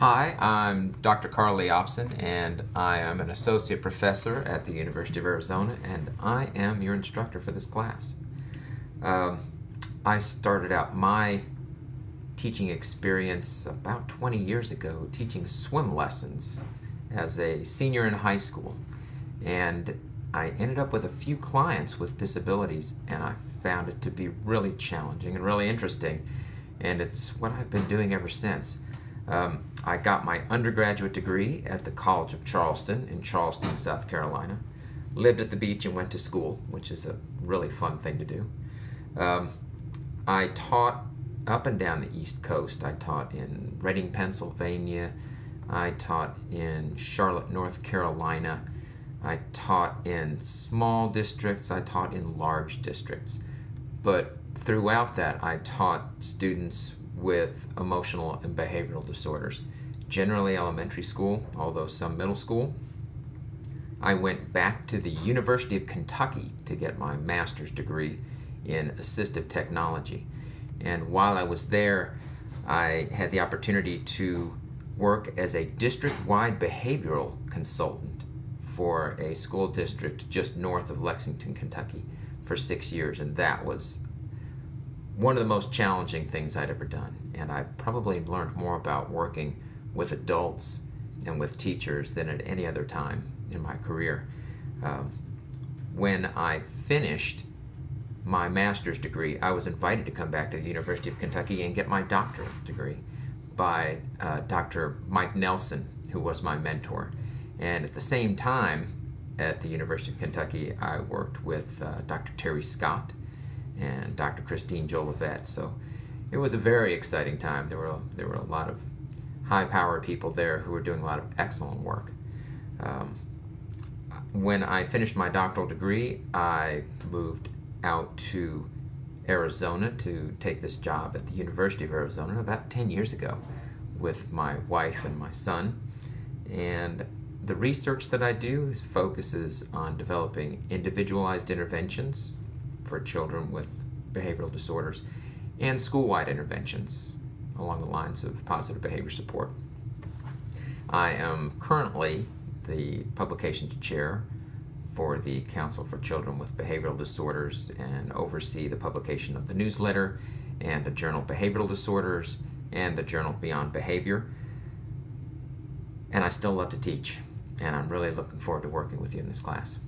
Hi, I'm Dr. Carl Leopson, and I am an associate professor at the University of Arizona, and I am your instructor for this class. I started out my teaching experience about 20 years ago teaching swim lessons as a senior in high school, and I ended up with a few clients with disabilities, and I found it to be really challenging and really interesting, and it's what I've been doing ever since. I got my undergraduate degree at the College of Charleston in Charleston, South Carolina. Lived at the beach and went to school, which is a really fun thing to do. I taught up and down the East Coast. I taught in Reading, Pennsylvania. I taught in Charlotte, North Carolina. I taught in small districts. I taught in large districts. But throughout that, I taught students with emotional and behavioral disorders, generally elementary school, although some middle school. I went back to the University of Kentucky to get my master's degree in assistive technology. And while I was there, I had the opportunity to work as a district-wide behavioral consultant for a school district just north of Lexington, Kentucky for 6 years, and that was one of the most challenging things I'd ever done. And I probably learned more about working with adults and with teachers than at any other time in my career. When I finished my master's degree, I was invited to come back to the University of Kentucky and get my doctorate degree by Dr. Mike Nelson, who was my mentor. And at the same time, at the University of Kentucky, I worked with Dr. Terry Scott and Dr. Christine Jolivet. So it was a very exciting time. There were a lot of high-powered people there who were doing a lot of excellent work. When I finished my doctoral degree, I moved out to Arizona to take this job at the University of Arizona about 10 years ago with my wife and my son. And the research that I do focuses on developing individualized interventions for children with behavioral disorders and school-wide interventions along the lines of positive behavior support. I am currently the publications chair for the Council for Children with Behavioral Disorders and oversee the publication of the newsletter and the journal Behavioral Disorders and the journal Beyond Behavior. And I still love to teach, and I'm really looking forward to working with you in this class.